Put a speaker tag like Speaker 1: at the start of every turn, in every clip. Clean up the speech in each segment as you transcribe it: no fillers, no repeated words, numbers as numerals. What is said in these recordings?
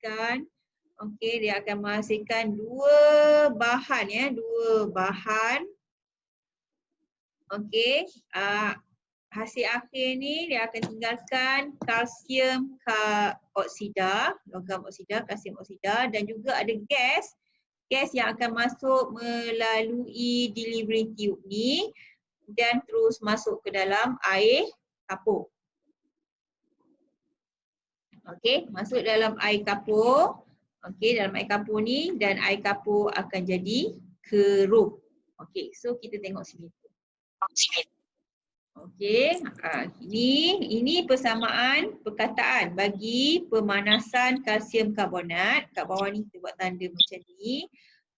Speaker 1: panaskan, okey, dia akan menghasilkan dua bahan. Okey, hasil akhir ni dia akan tinggalkan kalsium oksida, logam oksida, kalsium oksida, dan juga ada gas yang akan masuk melalui delivery tube ni dan terus masuk ke dalam air kapur. Okey, masuk dalam air kapur. Okey, dalam air kapur ni dan air kapur akan jadi keruh. Okey, so kita tengok sini. Okey, ini persamaan perkataan bagi pemanasan kalsium karbonat. Kat bawah ni kita buat tanda macam ni.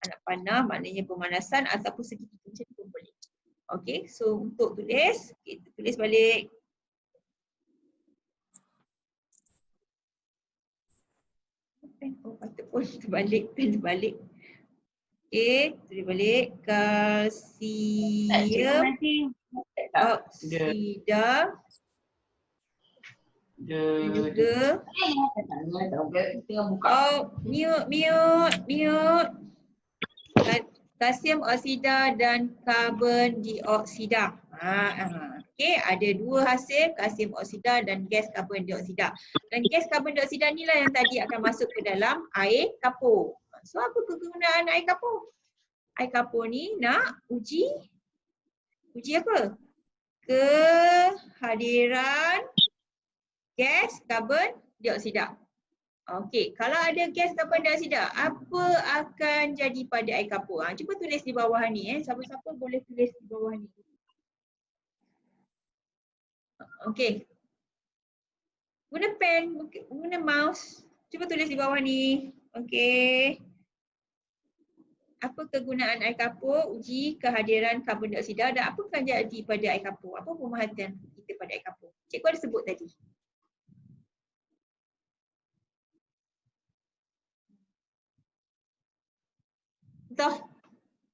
Speaker 1: Anak panah maknanya pemanasan ataupun segitiga macam ni pun boleh. Okey, so untuk tulis, kita tulis balik. Oh, patut pun terbalik, terbalik. Okey, tulis balik kalsium oksida dan juga mute kalsium oksida dan karbon dioksida. Okey, ada dua hasil, kalsium oksida dan gas karbon dioksida. Dan gas karbon dioksida ni lah yang tadi akan masuk ke dalam air kapur. So apa kegunaan air kapur? Air kapur ni nak uji apa? Kehadiran gas karbon dioksida. Okey, kalau ada gas karbon dioksida, apa akan jadi pada air kapur? Cuba tulis di bawah ni. Siapa-siapa boleh tulis di bawah ni. Okey. Guna pen, guna mouse. Cuba tulis di bawah ni. Okey. Apa kegunaan air kapur? Uji kehadiran karbon dioksida dan apa akan jadi pada air kapur? Apa pemerhatian kita pada air kapur? Cikgu ada sebut tadi.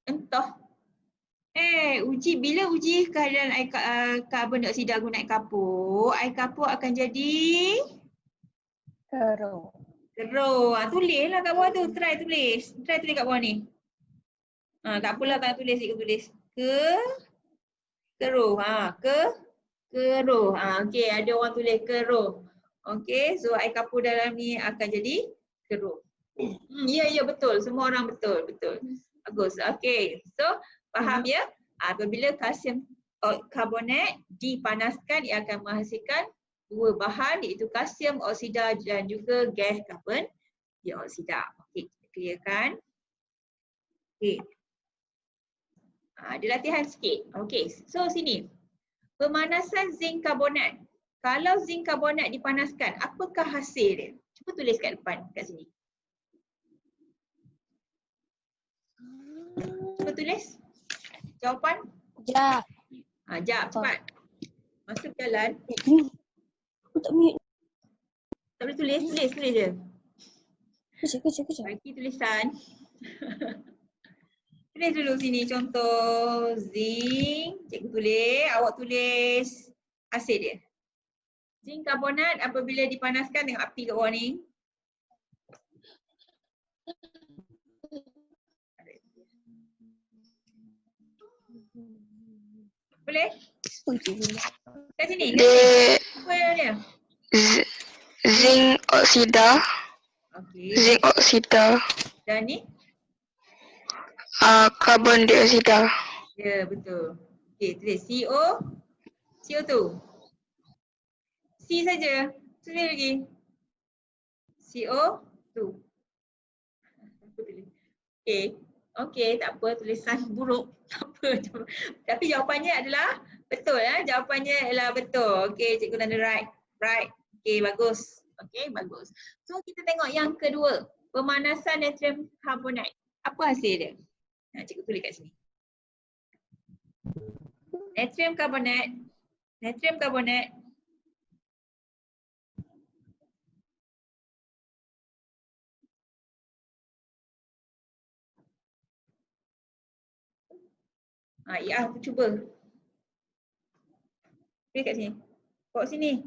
Speaker 1: Entah. Bila uji kehadiran air karbon dioksida guna air kapur akan jadi keruh. Tulislah kat bawah tu, try tulis kat bawah ni. Tak apalah tak tulis, cikgu tulis. Keruh. Keruh. Okey, ada orang tulis keruh. Okey, so air kapur dalam ni akan jadi keruh. Ya betul, semua orang betul. Bagus. Okey. So faham ya? Apabila kalsium karbonat dipanaskan, ia akan menghasilkan dua bahan iaitu kalsium oksida dan juga gas karbon dioksida. Okey, kita clearkan. Okey. Ada latihan sikit. Okey, so sini. Pemanasan zinc karbonat. Kalau zinc karbonat dipanaskan, apakah hasil dia? Cuba tulis kat depan, kat sini. Cuba tulis. Jawapan?
Speaker 2: Jap.
Speaker 1: Jap, cepat. Masuk jalan.
Speaker 2: Tak mute.
Speaker 1: Tak boleh tulis je.
Speaker 2: Kejap.
Speaker 1: Bagi tulisan. Tulis dulu sini contoh zinc. Cikgu tulis, awak tulis hasil dia. Zinc karbonat apabila dipanaskan, tengok api kat bawah ni. Boleh? Kat sini. Apa dia?
Speaker 3: Zinc oksida.
Speaker 1: Okey.
Speaker 3: Zinc oksida.
Speaker 1: Dan ni?
Speaker 3: Karbon dioksida.
Speaker 1: Ya, betul. Okey, tulis CO2. C saja. Tulis lagi. CO2. Okey, tak apa, tulisan buruk. Tak apa. Tapi jawapannya adalah betul. Jawapannya adalah betul. Okey, cikgu tanda right. Okey, bagus. So kita tengok yang kedua. Pemanasan natrium karbonat. Apa hasil dia? Cikgu tulis kat sini. Natrium karbonat. Ya, aku cuba. Tulis kat sini. Bawa sini.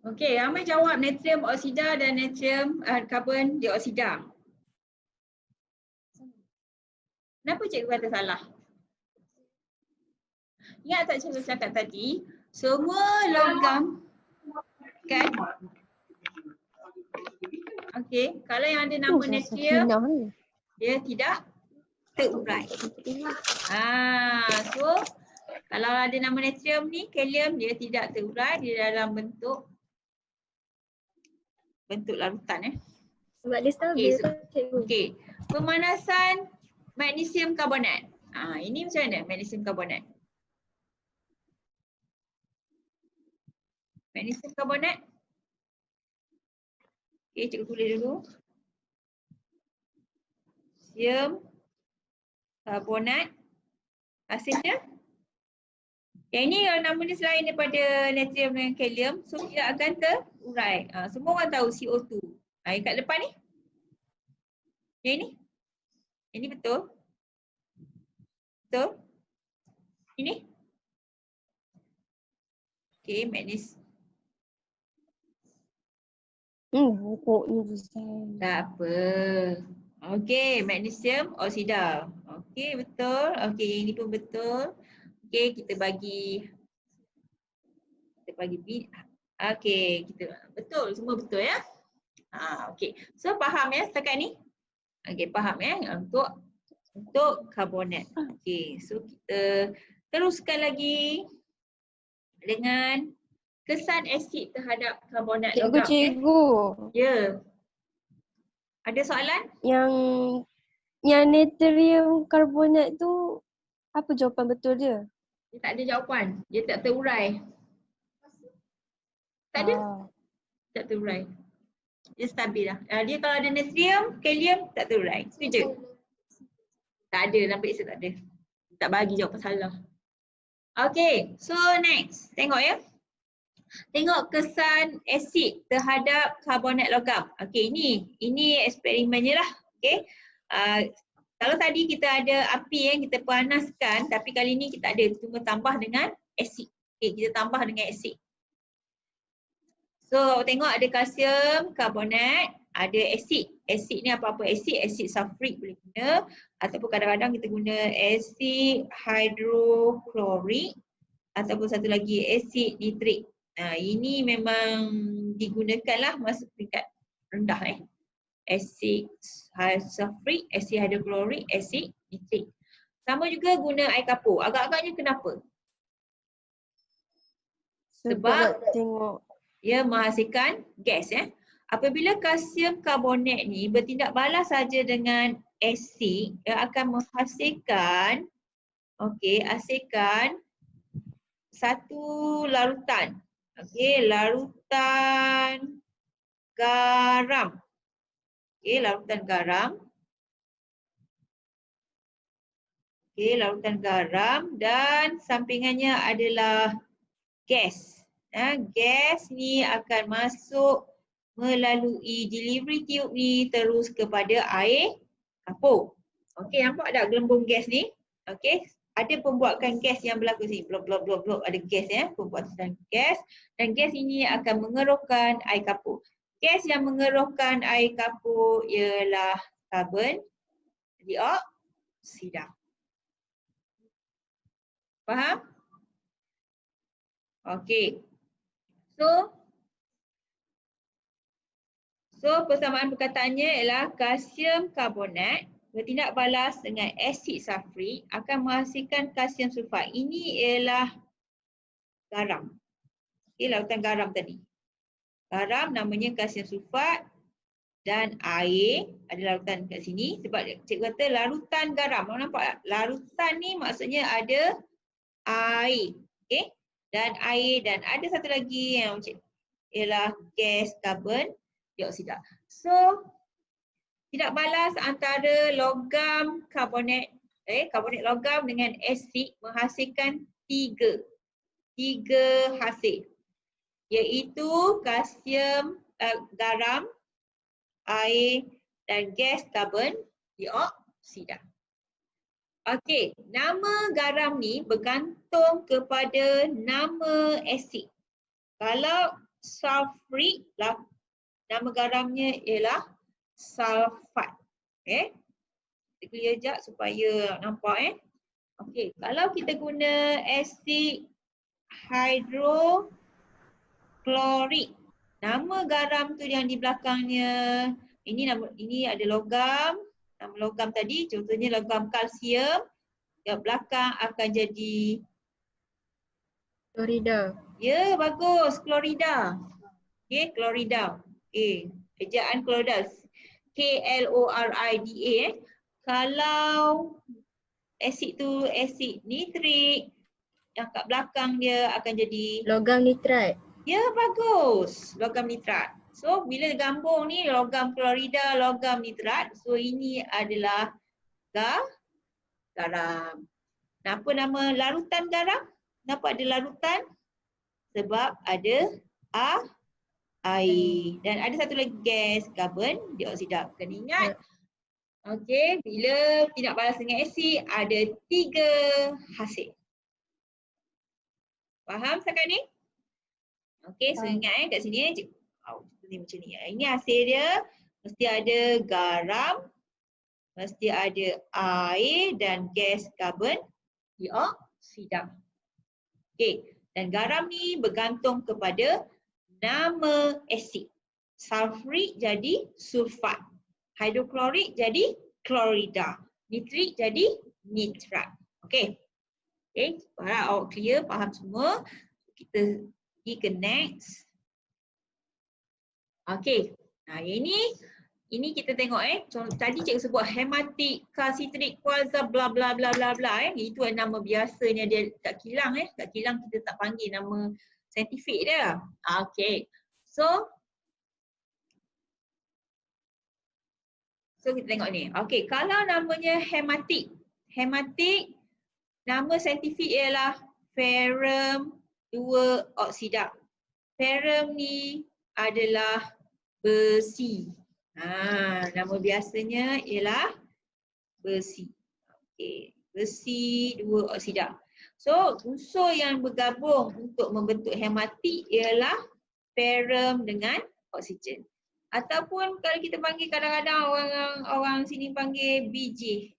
Speaker 1: Okey, ramai jawab natrium oksida dan natrium karbon dioksida. Kenapa cikgu kata salah? Ingat tak cikgu cakap tadi, semua logam kan? Okey, kalau yang ada nama natrium, dia tidak terurai. So kalau ada nama natrium ni, kalium, dia tidak terurai, dia dalam bentuk larutan.
Speaker 2: Sebab dia stabil kan cikgu.
Speaker 1: Okey, pemanasan magnesium karbonat. Ini macam mana magnesium karbonat? Magnesium karbonat. Okey, cikgu tulis dulu. Magnesium karbonat. Hasilnya? Yang ini nama dia selain daripada natrium dan kalium, so dia akan terurai. Semua orang tahu CO2. Yang kat depan ni? Yang ini? Ini betul? Betul? Ini? Okey, magnesium.
Speaker 2: Pokoknya design.
Speaker 1: Tak apa. Okey, magnesium oksida. Okey, betul. Okey, yang ini pun betul. Okey, kita bagi B. Okey, kita betul, semua betul ya. Okey. So faham ya setakat ni? Okey, faham ya untuk karbonat. Okey, so kita teruskan lagi dengan kesan asid terhadap karbonat logam.
Speaker 2: Cikgu.
Speaker 1: Ya. Ada soalan?
Speaker 2: Yang natrium karbonat tu apa jawapan betul dia?
Speaker 1: Dia tak ada jawapan. Dia tak terurai. Tak ada. Tak terurai. Dia stabil lah. Dia kalau ada natrium, kalium tak terurai. Setuju? Tak ada. Dalam periksa tak ada. Tak bagi jawapan salah. Okay. So next. Tengok ya. Tengok kesan asid terhadap karbonat logam. Okay. Ini eksperimennya lah. Okay. Kalau tadi kita ada api yang kita panaskan, tapi kali ni kita ada cuma tambah dengan asid. Okay, kita tambah dengan asid. So tengok ada kalsium karbonat, ada asid. Asid ni apa-apa asid, asid sulfurik boleh guna ataupun kadang-kadang kita guna asid hidroklorik ataupun satu lagi asid nitrik. Ini memang digunakanlah masa peringkat rendah asid sulfurik, asid hidroklorik, asid nitrik. Sama juga guna air kapur. Agak-agaknya kenapa? Sebab
Speaker 2: tengok
Speaker 1: ia menghasilkan gas. Apabila kalsium karbonat ni bertindak balas saja dengan asid, ia akan menghasilkan hasilkan satu larutan. Larutan garam. Larutan garam. Larutan garam dan sampingannya adalah gas. Gas ni akan masuk melalui delivery tube ni terus kepada air kapur. Okey, nampak tak gelembung gas ni? Okey, ada pembuatan gas yang berlaku sini. Blok ada gas pembuatan gas dan gas ini akan mengeruhkan air kapur. Gas yang mengeruhkan air kapur ialah karbon dioksida. Faham? Okey. So persamaan perkataannya ialah kalsium karbonat bertindak balas dengan asid sulfurik akan menghasilkan kalsium sulfat. Ini ialah garam. Lautan garam tadi. Garam namanya kalsium sulfat dan air ada larutan kat sini sebab cikgu kata larutan garam. Nampak tak? Larutan ni maksudnya ada air. Okey? Dan air dan ada satu lagi yang ialah gas karbon dioksida. So tidak balas antara logam karbonat logam dengan asid menghasilkan tiga hasil, iaitu kalsium, garam, air dan gas karbon dioksida. Okey, nama garam ni bergantung kepada nama asid. Kalau sulfuric, nama garamnya ialah sulfat. Okay. Kita clear sekejap supaya nampak. Okay. Kalau kita guna asid hidroklorik, nama garam tu yang di belakangnya, ini ada logam, nama logam tadi, contohnya logam kalsium, yang belakang akan jadi
Speaker 2: Klorida.
Speaker 1: ya, bagus, klorida. Okay, klorida. Okay, ejaan klorida. Klorida. Kalau asid tu asid nitrik, yang kat belakang dia akan jadi
Speaker 2: Logam nitrat.
Speaker 1: ya, bagus, logam nitrat. So bila gambung ni logam klorida, logam nitrat, so ini adalah garam. Kenapa nama larutan garam? Kenapa ada larutan? Sebab ada air. Dan ada satu lagi gas, karbon dioksida. Kena ingat. Okey, bila tidak balas dengan asid, ada 3 hasil. Faham setakat ni? Okey, so ingat kat sini. Seperti macam ni. Ini hasil dia. Mesti ada garam, mesti ada air dan gas karbon dioksida. Okey, dan garam ni bergantung kepada nama asid. Sulfurik jadi sulfat. Hidroklorik jadi klorida. Nitrik jadi nitrat. Okey. Okey, harap awak clear, faham semua. Kita pergi ke next. Okey. Nah, ini kita tengok tadi cikgu sebut hematik, kalsitrik, kuarza, bla bla bla bla bla Itu nama biasanya dia kat kilang Kat kilang kita tak panggil nama saintifik dia. Okey. So kita tengok ni. Okey, kalau namanya hematik. Hematik nama saintifik ialah ferrum 2 oksida. Ferrum ni adalah besi. Nama biasanya ialah besi. Okey, besi 2 oksida. So, unsur yang bergabung untuk membentuk hematik ialah ferrum dengan oksigen. Ataupun kalau kita panggil kadang-kadang orang sini panggil biji.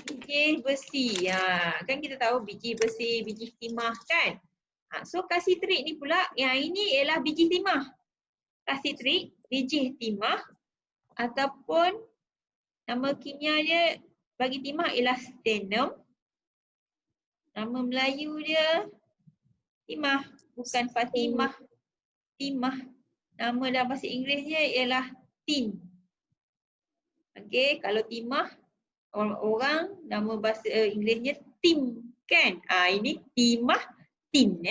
Speaker 1: Biji besi. Kan kita tahu biji besi, biji timah kan? So kalsitrik ni pula, yang ini ialah biji timah. Kalsitrik, biji timah ataupun nama kimia dia bagi timah ialah stannum. Nama Melayu dia timah, bukan Fatimah. Timah. Nama dalam bahasa Inggerisnya ialah tin. Okey, kalau timah orang nama bahasa Inggerisnya tin kan? Ini timah, tin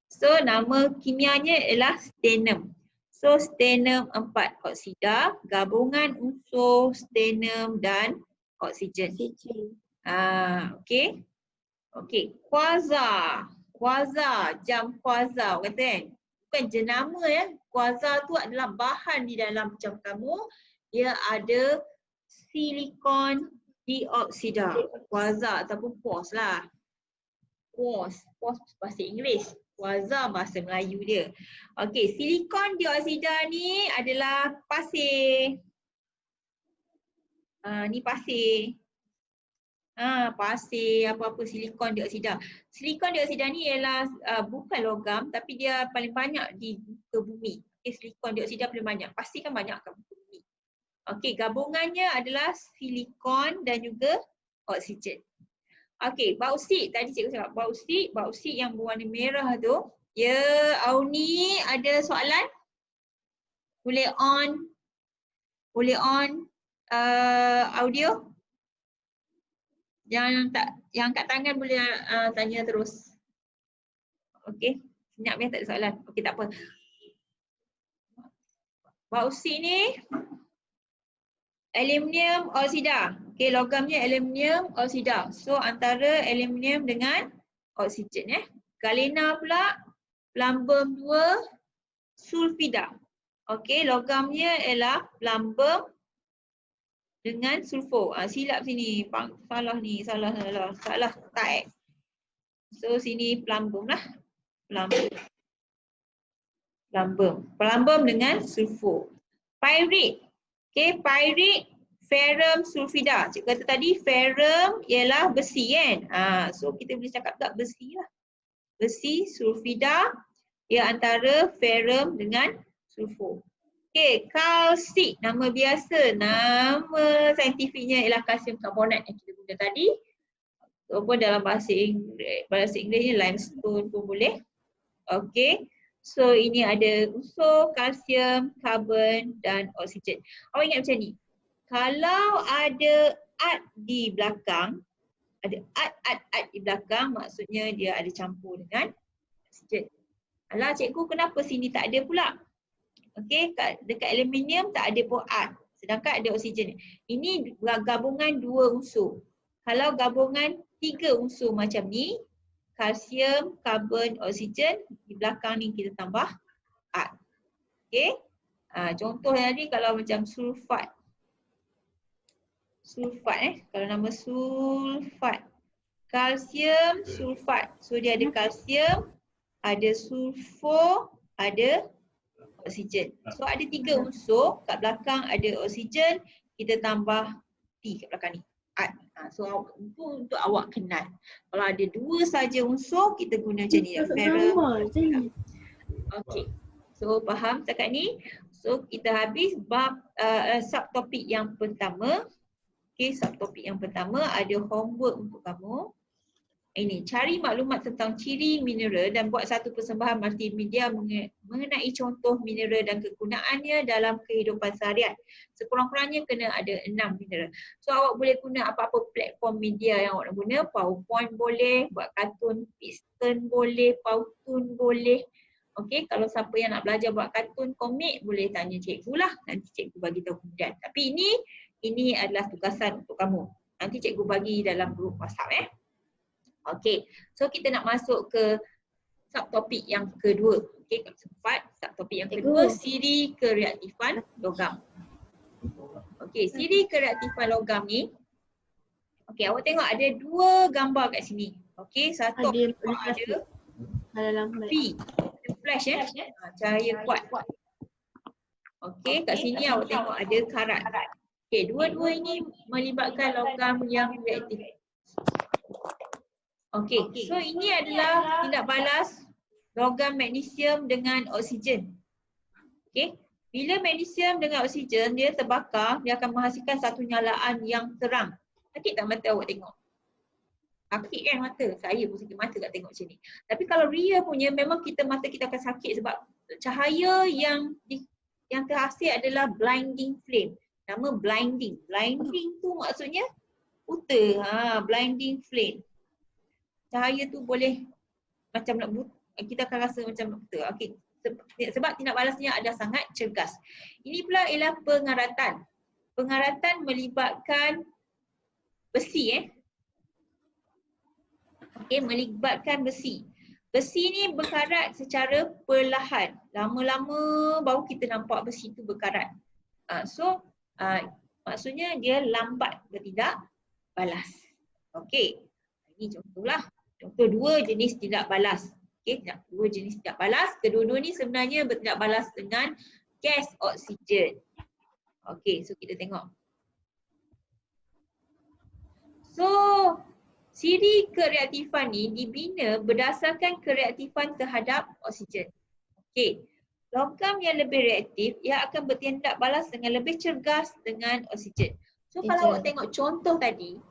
Speaker 1: So nama kimianya ialah stannum. So stannum 4 oksida, gabungan unsur stannum dan oksigen. Okey. Okey, kuarza. Kuarza, jam kuarza kata kan? Bukan jenama Kuarza tu adalah bahan di dalam jam kamu. Dia ada silikon dioksida. Kuarza ataupun quartz lah. Quartz bahasa Inggeris. Kuarza bahasa Melayu dia. Okey, silikon dioksida ni adalah pasir. Ni pasir. Pasir, apa-apa silikon dioksida. Silikon dioksida ni ialah bukan logam tapi dia paling banyak di muka bumi. Silikon dioksida paling banyak. Pasir kan banyak kat muka bumi. Okey, gabungannya adalah silikon dan juga oksigen. Okey, bauksit. Tadi cikgu cakap bauksit yang berwarna merah tu. Ya, Auni ada soalan? Boleh on audio? Yang kat tangan boleh tanya terus. Okey, senyap tak ada soalan. Okey, tak apa. Bauksit ni aluminium oksida. Okey, logamnya aluminium oksida. So antara aluminium dengan oksigen Galena pula plumbum 2 sulfida. Okey, logamnya ialah plumbum dengan sulfur. Silap sini. Salah ni. Salah type. So sini plumbum lah. Plumbum. Pelambung dengan sulfur. Pyric. Okay, pyric, ferrum sulfida. Cikgu kata tadi ferrum ialah besi kan. So kita boleh cakap tak besi lah. Besi sulfida ia antara ferrum dengan sulfur. Okay, kalsit nama biasa. Nama saintifiknya ialah kalsium karbonat yang kita guna tadi. Ataupun dalam bahasa Inggerisnya limestone pun boleh. Okay. So ini ada unsur kalsium, karbon dan oksigen. Awak ingat macam ni. Kalau ada at di belakang, ada at di belakang, maksudnya dia ada campur dengan oksigen. Alah cikgu, kenapa sini tak ada pula? Okey, dekat aluminium tak ada pun at, sedangkan ada oksigen. Ini gabungan dua unsur. Kalau gabungan tiga unsur macam ni, kalsium, karbon, oksigen, di belakang ni kita tambah at. Okey. Contoh tadi kalau macam sulfat. Kalau nama sulfat. Kalsium, sulfat. So dia ada kalsium, ada sulfur, ada oksigen. So ada tiga unsur, kat belakang ada oksigen, kita tambah T kat belakang ni. So itu untuk awak kenal. Kalau ada dua saja unsur, kita guna macam ni. Okey. So faham setakat ni? So kita habis bab subtopik yang pertama. Okey, subtopik yang pertama ada homework untuk kamu. Ini, cari maklumat tentang ciri mineral dan buat satu persembahan multimedia mengenai contoh mineral dan kegunaannya dalam kehidupan seharian. Sekurang-kurangnya kena ada 6 mineral. So awak boleh guna apa-apa platform media yang awak nak guna. PowerPoint boleh, buat kartun piston boleh, Powtoon boleh. Okey, kalau siapa yang nak belajar buat kartun komik boleh tanya cikgu lah. Nanti cikgu bagi tahu kemudian. Tapi ini adalah tugasan untuk kamu. Nanti cikgu bagi dalam grup WhatsApp . Okey, so kita nak masuk ke subtopik yang kedua. Okey, subtopik yang kedua, siri kereaktifan logam. Okey, siri kereaktifan logam ni. Okey, awak tengok ada dua gambar kat sini. Okey, satu ada P, flash cahaya kuat. Okey, kat sini awak tengok ada karat. Okey, dua-dua ini melibatkan logam yang reaktif. Okey, so ini adalah tindak balas logam magnesium dengan oksigen. Okey, bila magnesium dengan oksigen dia terbakar, dia akan menghasilkan satu nyalaan yang terang. Sakit tak mata awak tengok? Sakit kan mata? Saya pun sakit mata kat tengok macam ni. Tapi kalau real punya memang mata kita akan sakit sebab cahaya yang terhasil adalah blinding flame. Nama blinding. Blinding tu maksudnya buta. Blinding flame. Cahaya tu boleh macam nak buta, kita akan rasa macam nak buta. Okey, sebab tindak balasnya ada sangat cergas. Ini pula ialah pengaratan. Pengaratan melibatkan besi Okey, melibatkan besi. Besi ni berkarat secara perlahan. Lama-lama baru kita nampak besi tu berkarat. Maksudnya dia lambat bertindak balas. Okey, ini contohlah. Contoh dua jenis tindak balas. Okey, dua jenis tindak balas. Kedua-dua ni sebenarnya bertindak balas dengan gas oksigen. Okey, so kita tengok. So, siri kereaktifan ni dibina berdasarkan kereaktifan terhadap oksigen. Okey, logam yang lebih reaktif, ia akan bertindak balas dengan lebih cergas dengan oksigen. So, kalau awak tengok contoh tadi,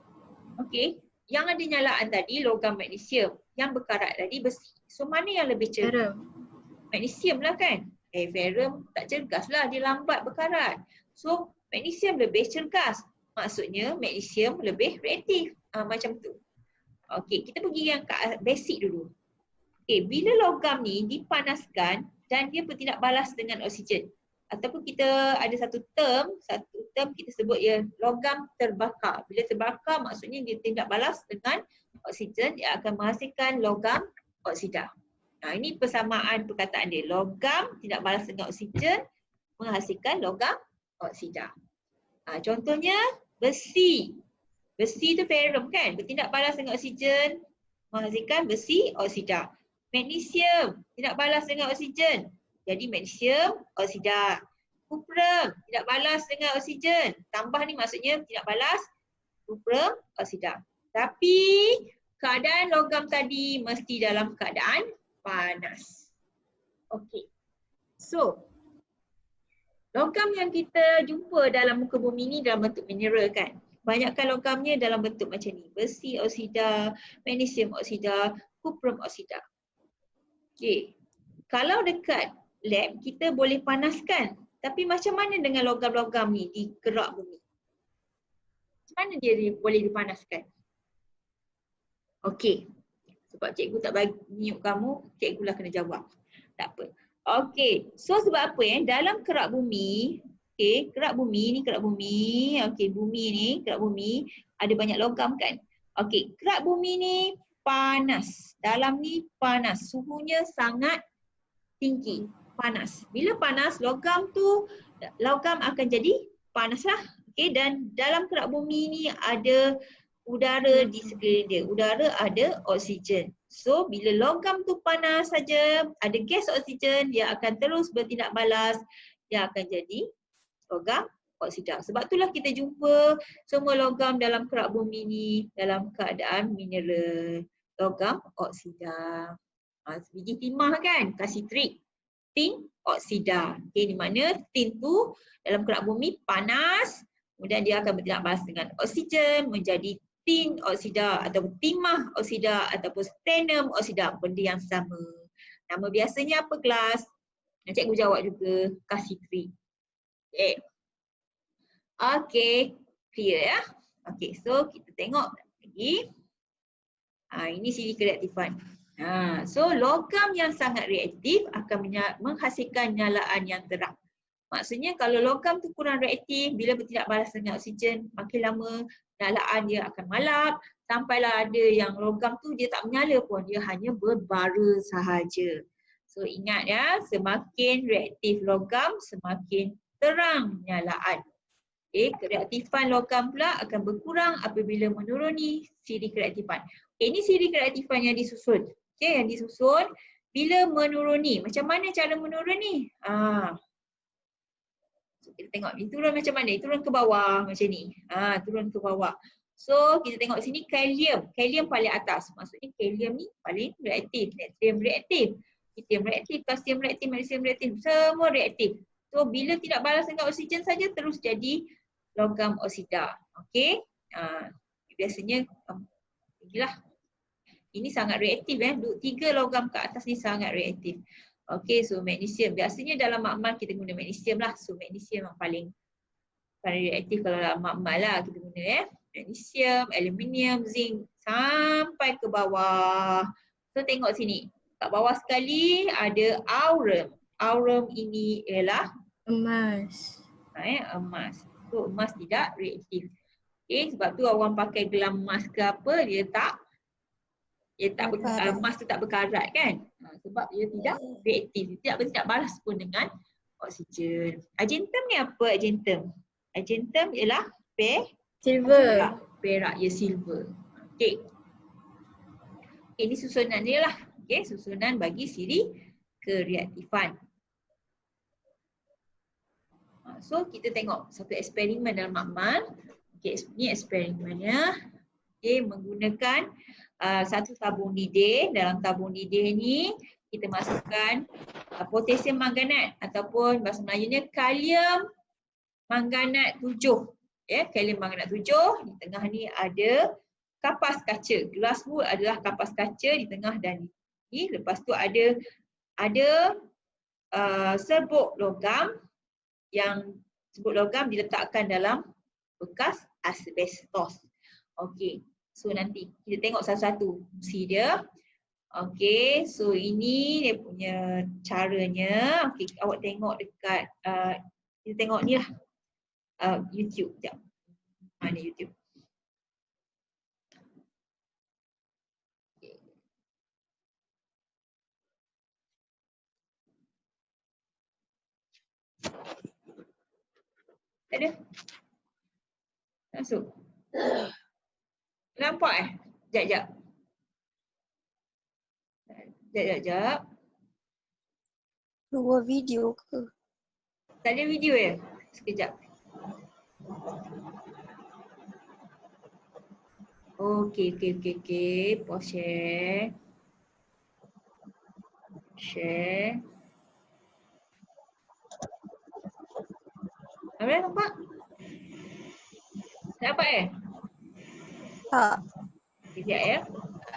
Speaker 1: okey, yang ada nyalaan tadi logam magnesium, yang berkarat tadi besi. So mana yang lebih cergas? Magnesium lah kan? Ferrum tak cergas lah, dia lambat berkarat. So magnesium lebih cergas. Maksudnya magnesium lebih reaktif. Macam tu. Okey, kita pergi yang basic dulu. Okey, bila logam ni dipanaskan dan dia bertindak balas dengan oksigen. Ataupun kita ada satu term kita sebut ia logam terbakar. Bila terbakar maksudnya dia tindak balas dengan oksigen, dia akan menghasilkan logam oksida. Ini persamaan perkataan dia. Logam tindak balas dengan oksigen menghasilkan logam oksida. Contohnya besi. Besi tu ferrum kan? Bertindak balas dengan oksigen menghasilkan besi oksida. Magnesium tindak balas dengan oksigen, jadi magnesium oksida. Kuprum tidak balas dengan oksigen. Tambah ni maksudnya tidak balas kuprum oksida. Tapi keadaan logam tadi mesti dalam keadaan panas. Okey. So, logam yang kita jumpa dalam muka bumi ni dalam bentuk mineral kan. Banyakkan logamnya dalam bentuk macam ni. Besi oksida, magnesium oksida, kuprum oksida. Okey. Kalau dekat lab kita boleh panaskan. Tapi macam mana dengan logam-logam ni di kerak bumi? Macam mana dia boleh dipanaskan? Okey. Sebab cikgu tak bagi niup kamu, cikgulah kena jawab. Tak apa. Okey. So sebab apa dalam kerak bumi, okey, kerak bumi, okey, bumi ni, kerak bumi ada banyak logam kan? Okey, kerak bumi ni panas. Dalam ni panas. Suhunya sangat tinggi. Panas. Bila panas, logam akan jadi panaslah. Okey, dan dalam kerak bumi ni ada udara di sekeliling dia. Udara ada oksigen. So bila logam tu panas saja, ada gas oksigen, dia akan terus bertindak balas, dia akan jadi logam oksida. Sebab itulah kita jumpa semua logam dalam kerak bumi ni dalam keadaan mineral. Logam oksida. Biji timah kan, kasih trik. Tin oksida. Okay, di mana tin tu dalam kerak bumi panas, kemudian dia akan bertindak balas dengan oksigen menjadi tin oksida atau timah oksida ataupun stannum oksida, benda yang sama. Nama biasanya apa kelas? Cikgu jawab juga, kasih trik. Okay. Okay, clear ya? Okay, so kita tengok lagi. Ini siri kereaktifan. So logam yang sangat reaktif akan menghasilkan nyalaan yang terang. Maksudnya kalau logam tu kurang reaktif, bila bertindak balas dengan oksigen, makin lama nyalaan dia akan malap. Sampailah ada yang logam tu dia tak menyala pun, dia hanya berbara sahaja. So ingat ya, semakin reaktif logam, semakin terang nyalaan. Okay, kereaktifan logam pula akan berkurang apabila menuruni siri kereaktifan. Okay, ini siri kereaktifan yang disusun. Okay, yang disusun bila menuruni. Macam mana cara menurun ni? So, kita tengok ni turun macam mana? Turun ke bawah macam ni. Turun ke bawah. So kita tengok sini kalium. Kalium paling atas. Maksudnya kalium ni paling reaktif. Natrium reaktif. Lithium reaktif, kalsium reaktif, magnesium reaktif. Semua reaktif. So bila tidak balas dengan oksigen saja terus jadi logam oksida. Okey. Biasanya inilah. Ini sangat reaktif 3 logam ke atas ni sangat reaktif. Okey, so magnesium. Biasanya dalam makmal kita guna magnesium lah. So magnesium yang paling reaktif kalau dalam makmal lah kita guna magnesium, aluminium, zinc sampai ke bawah. So tengok sini. Kat bawah sekali ada aurum. Aurum ini ialah
Speaker 2: Emas.
Speaker 1: Emas. So emas tidak reaktif. Okay, sebab tu orang pakai gelang emas ke apa, emas tu tak berkarat kan. Sebab dia tidak reaktif. Dia tidak balas pun dengan oksigen. Argentum ni apa argentum? Argentum ialah
Speaker 2: Silver.
Speaker 1: perak, ya silver. Okay. Ini susunan dia lah. Okay, susunan bagi siri kereaktifan. So kita tengok satu eksperimen dalam makmal. Okay, ni eksperimennya. Okay, menggunakan satu tabung didih. Dalam tabung didih ni kita masukkan potasium manganat ataupun bahasa Melayunya kalium manganat 7. Ya, kalium manganat 7. Di tengah ni ada kapas kaca. Glass wool adalah kapas kaca di tengah dan ni. Lepas tu ada serbuk logam yang serbuk logam diletakkan dalam bekas asbestos. Okey. So nanti kita tengok satu-satu fungsi dia. Okey, so ini dia punya caranya. Okey, awak tengok dekat kita tengok ni lah. YouTube sekejap. Mana YouTube? Tak ada. Masuk. Nampak Sekejap. Sekejap.
Speaker 3: Luar video ke?
Speaker 1: Tak ada video ya? Sekejap. Okey. Pause share. Share. Ada nampak? Dapat
Speaker 3: Tak.
Speaker 1: Sekejap ya.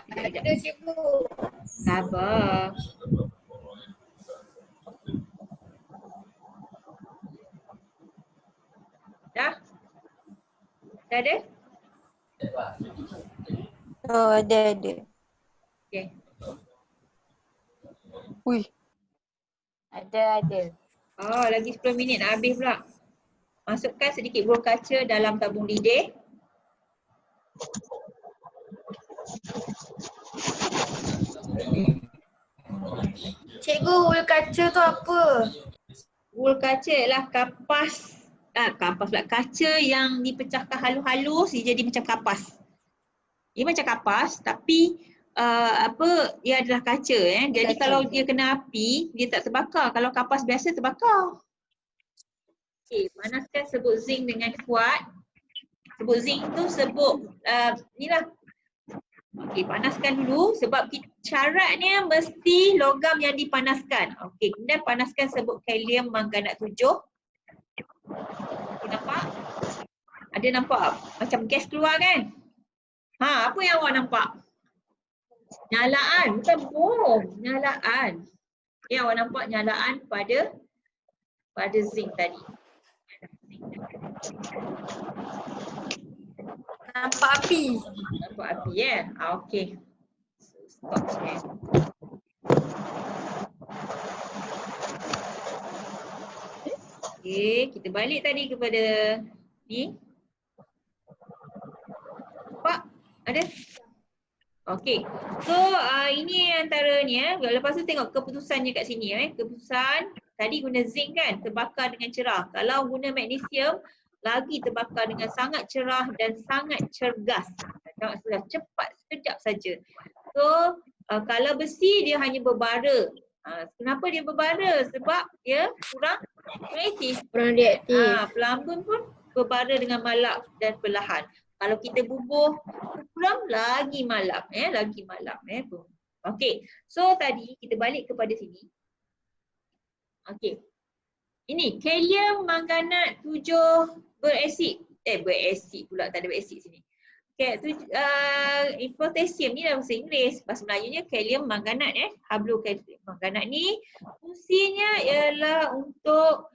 Speaker 1: Sekejap.
Speaker 2: Ada cikgu.
Speaker 1: Sabar. Dah? Dah ada?
Speaker 3: Oh, ada.
Speaker 1: Okey.
Speaker 3: Ui.
Speaker 2: Ada.
Speaker 1: Oh, lagi 10 minit nak habis pula. Masukkan sedikit bulu kaca dalam tabung lidih.
Speaker 2: Cikgu, ulu kaca tu apa?
Speaker 1: Bulu kaca ialah kapas pula. Kaca yang dipecahkan halus-halus dia jadi macam kapas. Dia macam kapas tapi dia adalah kaca Jadi kalau dia kena api dia tak terbakar. Kalau kapas biasa terbakar. Okey, panaskan sebut zinc dengan kuat. Sebut zinc tu sebut inilah. Okey, panaskan dulu sebab syaratnya mesti logam yang dipanaskan. Okey, kemudian panaskan sebut kalium manganat 7. Okay, nampak? Ada nampak macam gas keluar kan? Apa yang awak nampak? Nyalaan, bukan bom. Nyalaan. Okay, awak nampak nyalaan pada zinc tadi.
Speaker 2: Nampak api.
Speaker 1: Nampak api okey. Stop share. Okey, kita balik tadi kepada ni. Nampak? Ada? Okey. So ini antara ni Lepas tu tengok keputusannya kat sini Keputusan tadi guna zinc kan terbakar dengan cerah. Kalau guna magnesium lagi terbakar dengan sangat cerah dan sangat cergas. Sudah cepat sekejap saja. So kalau besi dia hanya berbara. Kenapa dia berbara? Sebab dia kurang reaktif.
Speaker 2: Kurang reaktif.
Speaker 1: Pelambun pun berbara dengan malap dan perlahan. Kalau kita bubuh kurang lagi malap Okey. So tadi kita balik kepada sini. Okey. Ini kalium manganat 7 berasid. Berasid pula, tak ada berasid sini. Okay, potasium ni dalam bahasa Inggeris. Bahasa Melayunya kalium manganat Hablokalium manganat ni fungsinya ialah untuk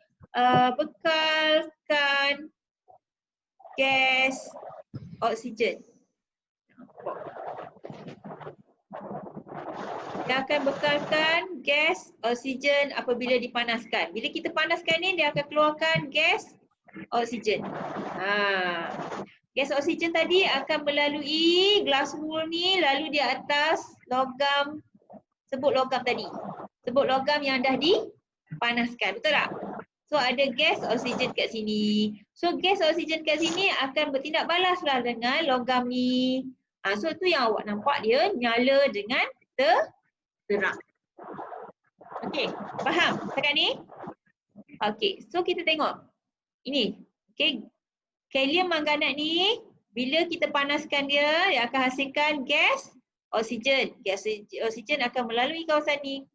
Speaker 1: bekalkan gas oksigen. Dia akan bekalkan gas oksigen apabila dipanaskan. Bila kita panaskan ni dia akan keluarkan gas oksigen. Gas oksigen tadi akan melalui glass wool ni lalu di atas logam, sebut logam tadi. Sebut logam yang dah dipanaskan, betul tak? So ada gas oksigen kat sini. So gas oksigen kat sini akan bertindak balaslah dengan logam ni. So tu yang awak nampak dia nyala dengan terang. Okey, faham setakat ni? Okey, so kita tengok. Ini, okey. Kalium manganat ni bila kita panaskan dia akan hasilkan gas oksigen. Gas oksigen akan melalui kawasan ni,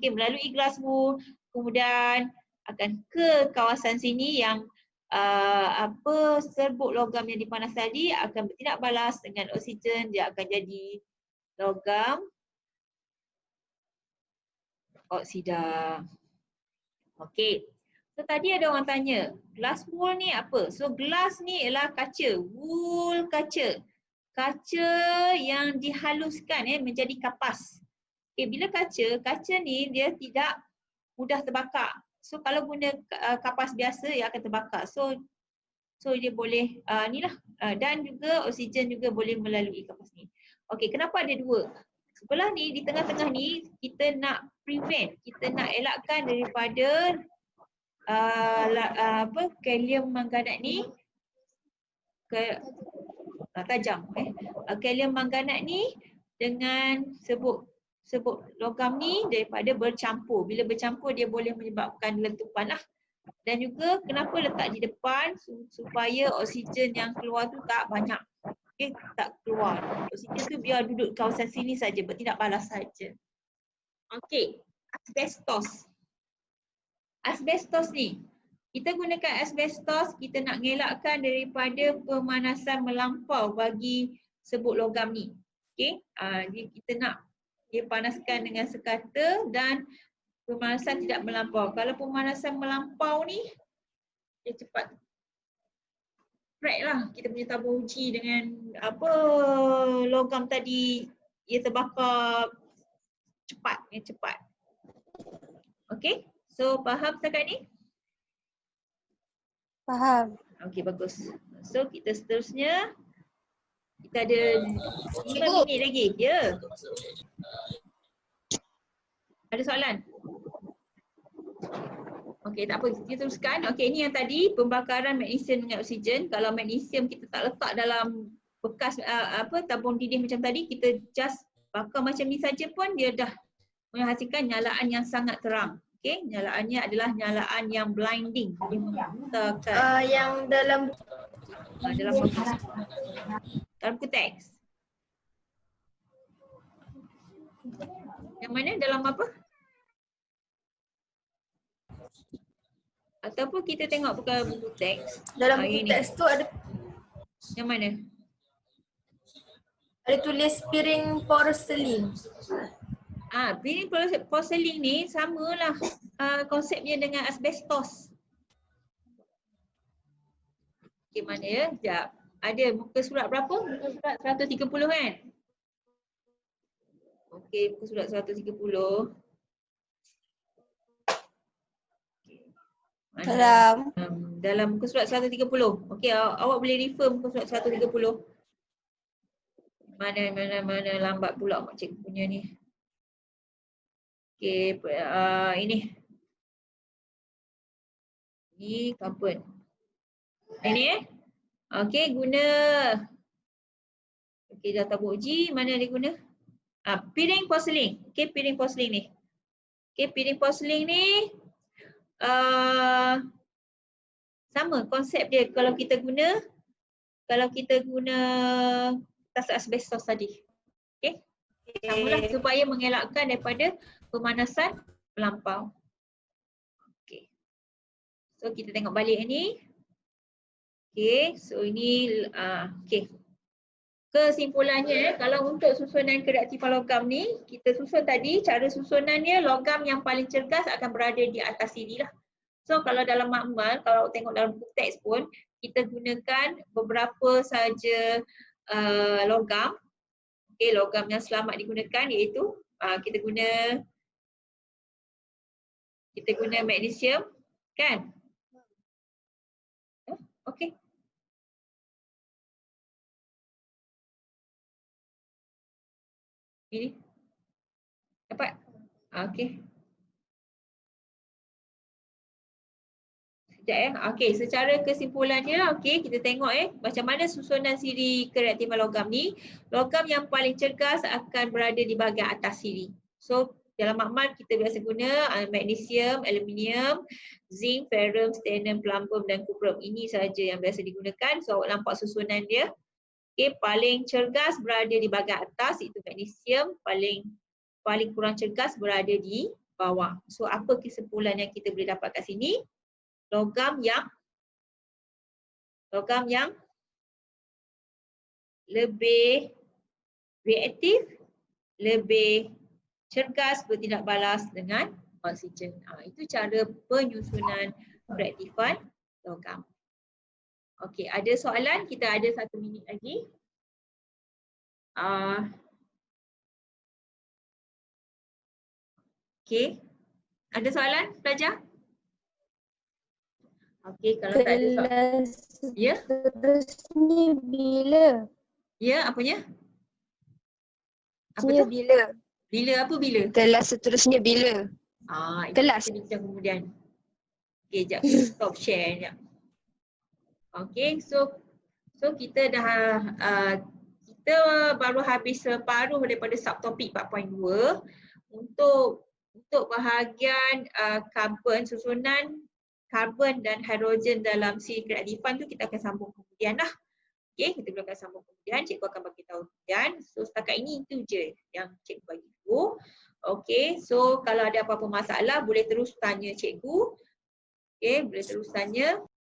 Speaker 1: melalui glass wool, kemudian akan ke kawasan sini yang serbuk logam yang dipanas tadi akan bertindak balas dengan oksigen, dia akan jadi logam oksida. Okey. So tadi ada orang tanya, glass wool ni apa? So glass ni ialah kaca, wool kaca. Kaca yang dihaluskan menjadi kapas. Okey, bila kaca ni dia tidak mudah terbakar. So kalau guna kapas biasa ia akan terbakar. So dia boleh dan juga oksigen juga boleh melalui kapas ni. Okey, kenapa ada dua? Sebelah ni di tengah-tengah ni kita nak prevent, kita nak elakkan daripada kalium manganat ni tajam. Kalium manganat ni dengan sebut sebut logam ni daripada bercampur. Bila bercampur dia boleh menyebabkan letupan lah. Dan juga kenapa letak di depan supaya oksigen yang keluar tu tak banyak. Okay, tak keluar. Oksigen tu biar duduk kawasan sini saja, bertindak balas saja. Okay, asbestos. Asbestos ni, kita gunakan asbestos, kita nak ngelakkan daripada pemanasan melampau bagi sebut logam ni. Okay, kita nak dia panaskan dengan sekata dan pemanasan tidak melampau. Kalau pemanasan melampau ni, dia cepat crack lah. Kita punya tabung uji dengan apa logam tadi, ia terbakar cepat. Okay, so faham setakat ni?
Speaker 3: Faham.
Speaker 1: Okay, bagus. So kita seterusnya, kita ada 5 minit lagi. Ya. Ada soalan? Okey, tak apa, kita teruskan. Okey, ini yang tadi pembakaran magnesium dengan oksigen. Kalau magnesium kita tak letak dalam bekas tabung didih macam tadi, kita just bakar macam ni saja pun dia dah menghasilkan nyalaan yang sangat terang. Okey, nyalaannya adalah nyalaan yang blinding. Dia membutakan.
Speaker 2: Yang dalam
Speaker 1: dalam buku teks. Yang mana dalam apa? Ataupun kita tengok bukan buku teks.
Speaker 2: dalam buku teks tu ada
Speaker 1: Yang mana?
Speaker 2: tulis piring porselin.
Speaker 1: Piring porselin ni samalah konsepnya dengan asbestos. Okey, mana ya? Sekejap. Ada muka surat berapa? Muka surat 130 kan? Okey, muka surat 130. Dalam muka surat 130. Okey, awak boleh refer muka surat 130. Mana lambat pula mak cikgu punya ni. Okey, ini. Ni carbon. Ini okey, guna. Okey, dah tabung uji, mana dia guna? Piring porselin. Okey, piring porselin ni. Okey, piring porselin ni sama konsep dia kalau kita guna tas asbestos tadi. Okey. Samalah supaya mengelakkan daripada pemanasan melampau. Okey. So kita tengok balik ni. Okey, so ini okey. Kesimpulannya, kalau untuk susunan kereaktifan logam ni, kita susun tadi, cara susunannya logam yang paling cergas akan berada di atas sini lah. So kalau dalam makmal, kalau tengok dalam buku teks pun, kita gunakan beberapa saja logam. Okay, logam yang selamat digunakan iaitu kita guna magnesium, kan? Okay. Ini dapat? Okey. Sekejap ya. Okey, secara kesimpulannya okey, kita tengok macam mana susunan siri kereaktifan logam ni. Logam yang paling cergas akan berada di bahagian atas siri. So dalam makmal kita biasa guna magnesium, aluminium, zinc, ferrum, stannum, plumbum dan cuprum. Ini saja yang biasa digunakan. So awak nampak susunan dia. Okey, paling cergas berada di bahagian atas itu magnesium, paling kurang cergas berada di bawah. So apa kesimpulan yang kita boleh dapat kat sini? Logam yang lebih reaktif, lebih cergas bertindak balas dengan oksigen. Itu cara penyusunan kereaktifan logam. Okey, ada soalan? Kita ada 1 minit lagi. Okey. Ada soalan, pelajar? Okey, kalau tak ada soalan. Ya?
Speaker 3: Seterusnya bila?
Speaker 1: Ya, apanya? Apa
Speaker 3: Seterusnya
Speaker 1: tu?
Speaker 3: bila?
Speaker 1: Bila apa bila?
Speaker 3: Kelas seterusnya bila?
Speaker 1: Itu
Speaker 3: Kelas.
Speaker 1: kita bincang kemudian. Okey, jap kita stop share jap. Okey, so kita dah kita baru habis separuh daripada subtopik 4.2. Untuk bahagian karbon, susunan karbon dan hidrogen dalam siri kereaktifan tu kita akan sambung kemudian lah. Okey, kita akan sambung kemudian, cikgu akan bagi tahu kemudian. So setakat ini itu je yang cikgu bagi tahu. Okey, so kalau ada apa-apa masalah boleh terus tanya cikgu. Okey, boleh terus tanya.